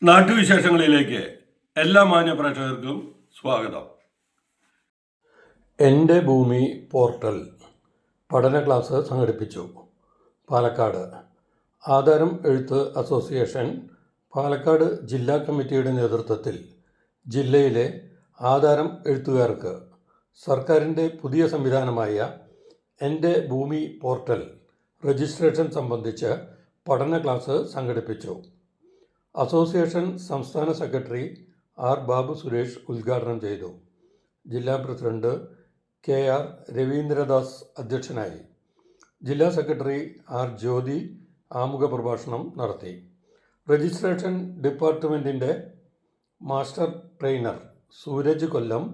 നാട്ടുവിശേഷങ്ങളിലേക്ക് എല്ലാ മാന്യ പ്രേക്ഷകർക്കും സ്വാഗതം. എൻ്റെ ഭൂമി പോർട്ടൽ പഠന ക്ലാസ് സംഘടിപ്പിച്ചു. പാലക്കാട് ആധാരം എഴുത്ത് അസോസിയേഷൻ പാലക്കാട് ജില്ലാ കമ്മിറ്റിയുടെ നേതൃത്വത്തിൽ ജില്ലയിലെ ആധാരം എഴുത്തുകാർക്ക് സർക്കാരിൻ്റെ പുതിയ സംവിധാനമായ എൻ്റെ ഭൂമി പോർട്ടൽ രജിസ്ട്രേഷൻ സംബന്ധിച്ച് പഠന ക്ലാസ് സംഘടിപ്പിച്ചു. അസോസിയേഷൻ സംസ്ഥാന സെക്രട്ടറി ആർ ബാബു സുരേഷ് ഉദ്ഘാടനം ചെയ്തു. ജില്ലാ പ്രസിഡന്റ് കെ ആർ രവീന്ദ്രദാസ് അധ്യക്ഷനായി. ജില്ലാ സെക്രട്ടറി ആർ ജ്യോതി ആമുഖ പ്രഭാഷണം നടത്തി. രജിസ്ട്രേഷൻ ഡിപ്പാർട്ട്മെൻറ്റിൻ്റെ മാസ്റ്റർ ട്രെയിനർ സൂരജ് കൊല്ലം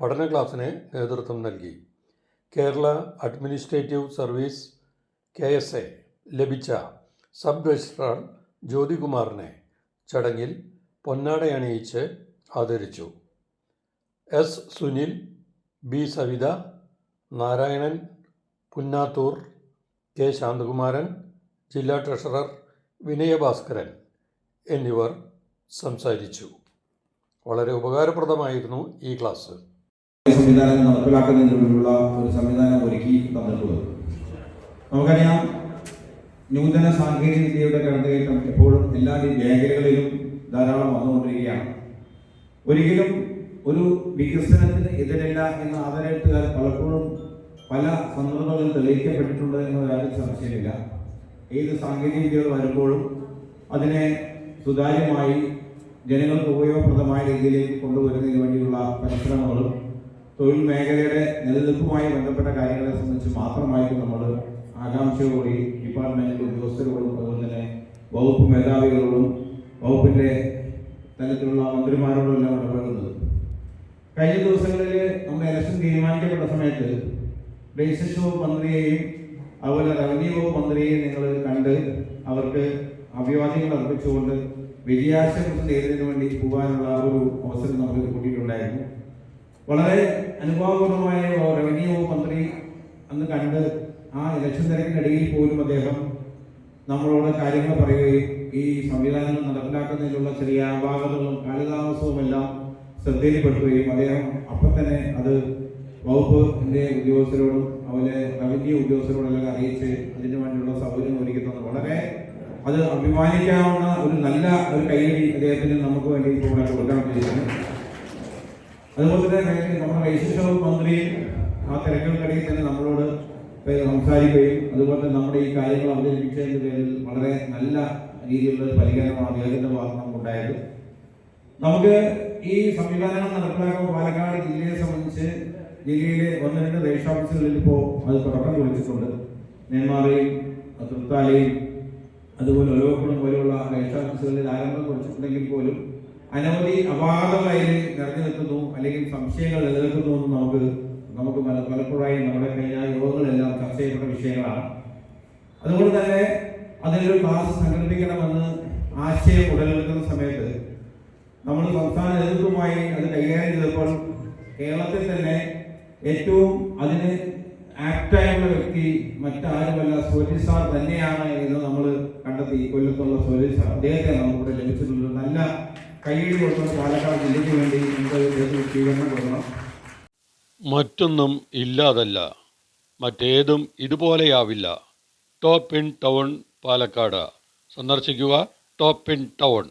പഠന ക്ലാസ്സിന് നേതൃത്വം നൽകി. കേരള അഡ്മിനിസ്ട്രേറ്റീവ് സർവീസ് KSA ലഭിച്ച സബ് രജിസ്ട്രാർ ജ്യോതികുമാറിനെ ചടങ്ങിൽ പൊന്നാടയണിയിച്ച് ആദരിച്ചു. S Sunil, B Savitha, Narayanan Punnathur, K Santhakumaran, ജില്ലാ ട്രഷറർ വിനയഭാസ്കരൻ എന്നിവർ സംസാരിച്ചു. വളരെ ഉപകാരപ്രദമായിരുന്നു ഈ ക്ലാസ്. സംവിധാനം നടപ്പിലാക്കുന്നതിനുള്ള ഒരു സംവിധാനം ഒരുക്കി തന്നിട്ടുള്ളത്. നമുക്കറിയാം, നൂതന സാങ്കേതിക വിദ്യയുടെ കടന്നുകയറ്റം എപ്പോഴും എല്ലാ മേഖലകളിലും ധാരാളം വന്നുകൊണ്ടിരിക്കുകയാണ്. ഒരിക്കലും ഒരു വികസനത്തിന് എതിരല്ല എന്ന ആദരവെഴുത്തുകാർ പലപ്പോഴും പല സന്ദർഭങ്ങളിൽ തെളിയിക്കപ്പെട്ടിട്ടുണ്ട് എന്ന കാര്യത്തിൽ സംശയമില്ല. ഏത് സാങ്കേതിക വിദ്യകൾ വരുമ്പോഴും അതിനെ സുതാര്യമായി ജനങ്ങൾക്ക് ഉപയോഗപ്രദമായ രീതിയിലേക്ക് കൊണ്ടുവരുന്നതിന് വേണ്ടിയുള്ള പരിശ്രമങ്ങളും തൊഴിൽ മേഖലയുടെ നിലനിൽപ്പുമായി ബന്ധപ്പെട്ട കാര്യങ്ങളെ സംബന്ധിച്ച് മാത്രമായിട്ട് നമ്മൾ ആകാംക്ഷയോടെ ഡിപ്പാർട്ട്മെൻറ്റിൻ്റെ ഉദ്യോഗസ്ഥരോടും അതുപോലെ തന്നെ വകുപ്പ് മേധാവികളോടും വകുപ്പിൻ്റെ തലത്തിലുള്ള മന്ത്രിമാരോടും എല്ലാം ഇടപെടുന്നത്. കഴിഞ്ഞ ദിവസങ്ങളിൽ നമ്മുടെ ഇലക്ഷൻ തീരുമാനിക്കപ്പെട്ട സമയത്ത് രജിസ്ട്രേഷൻ വകുപ്പ് മന്ത്രിയെയും അതുപോലെ റവന്യൂ വകുപ്പ് മന്ത്രിയെയും നിങ്ങൾ കണ്ട് അവർക്ക് അഭിവാദ്യങ്ങൾ അർപ്പിച്ചുകൊണ്ട് വിജയാശംസ നേരിടുന്നതിന് വേണ്ടി പോകാനുള്ള ഒരു അവസരം നമുക്ക് കൂട്ടിയിട്ടുണ്ടായിരുന്നു. വളരെ അനുഭവപൂർവമായ റവന്യൂ വകുപ്പ് മന്ത്രി അന്ന് കണ്ട് ആ ഇലക്ഷൻ തിരക്കിനിടയിൽ പോലും അദ്ദേഹം നമ്മളോട് കാര്യങ്ങൾ പറയുകയും ഈ സംവിധാനങ്ങൾ നടപ്പിലാക്കുന്നതിനുള്ള ചെറിയ അപാകതകളും കാലതാമസവും എല്ലാം ശ്രദ്ധയിൽപ്പെടുത്തുകയും അദ്ദേഹം അപ്പം തന്നെ അത് വകുപ്പിൻ്റെ ഉദ്യോഗസ്ഥരോടും അതുപോലെ റവന്യൂ ഉദ്യോഗസ്ഥരോടെല്ലാം അറിയിച്ച് അതിനു വേണ്ടിയുള്ള സൗകര്യം ഒരുക്കുന്നത് വളരെ അത് അഭിമാനിക്കാവുന്ന ഒരു നല്ല ഒരു കൈയടി അദ്ദേഹത്തിന് നമുക്ക് വേണ്ടി ഇവിടെ കൊടുക്കാൻ കഴിയുന്നു. അതുപോലെ തന്നെ നമ്മുടെ രജിസ്ട്രേഷൻ വകുപ്പ് മന്ത്രി ആ തിരക്കുകൾക്കിടയിൽ തന്നെ നമ്മളോട് സംസാരിക്കുകയും അതുപോലെ തന്നെ നമ്മുടെ ഈ കാര്യങ്ങൾ അവതരിപ്പിച്ചതിൻ്റെ പേരിൽ വളരെ നല്ല രീതിയിലുള്ള പരിഗണനമാണ് അദ്ദേഹത്തിൻ്റെ ഭാഗത്ത് നമുക്കുണ്ടായത്. നമുക്ക് ഈ സംവിധാനങ്ങൾ നടപ്പിലാക്കുമ്പോൾ പാലക്കാട് ജില്ലയെ സംബന്ധിച്ച് ജില്ലയിലെ 1-2 രജിസ്ട്രേഷൻ ഓഫീസുകളിൽ ഇപ്പോൾ അത് തുടക്കം കുറിച്ചിട്ടുണ്ട്. നെന്മാറയും തൃത്താലയും അതുപോലെ ഒലോപ്പുഴം പോലെയുള്ള രജിസ്ട്രേഷൻ ഓഫീസുകളിൽ ആരംഭം കുറിച്ചിട്ടുണ്ടെങ്കിൽ പോലും അനവധി അപാകതകൾ അതിൽ നിറഞ്ഞു നിൽക്കുന്നു, അല്ലെങ്കിൽ സംശയങ്ങൾ നിലനിൽക്കുന്നു എന്ന് നമുക്ക് പലപ്പോഴായി നമ്മുടെ കഴിഞ്ഞ യോഗങ്ങളെല്ലാം ചർച്ച ചെയ്യപ്പെട്ട വിഷയങ്ങളാണ്. അതുകൊണ്ട് തന്നെ അതിനൊരു ക്ലാസ് സംഘടിപ്പിക്കണമെന്ന് ആശയം ഉടലെടുക്കുന്ന സമയത്ത് നമ്മൾ സംസ്ഥാന നേതൃത്വമായി അത് കൈകാര്യം ചെയ്തപ്പോൾ കേരളത്തിൽ തന്നെ ഏറ്റവും അതിന് ആപ്റ്റായുള്ള വ്യക്തി മറ്റാരുമല്ല സൂരജ് സാർ തന്നെയാണ് എന്ന് നമ്മൾ കണ്ടെത്തി. കൊല്ലത്തുള്ള സൂരജ് സാർ, അദ്ദേഹത്തെ നമുക്കിവിടെ ലഭിച്ചിട്ടുള്ള നല്ല കൈയ്യടി കൊടുക്കുന്ന പാലക്കാട് ജില്ലയ്ക്ക് വേണ്ടി നമുക്ക് സ്വീകരണം കൊടുക്കണം. മറ്റൊന്നും ഇല്ലാതല്ല, മറ്റേതും ഇതുപോലെയാവില്ല. ടോപ്പ് ഇൻ ടൗൺ പാലക്കാട് സന്ദർശിക്കുക. Top in town.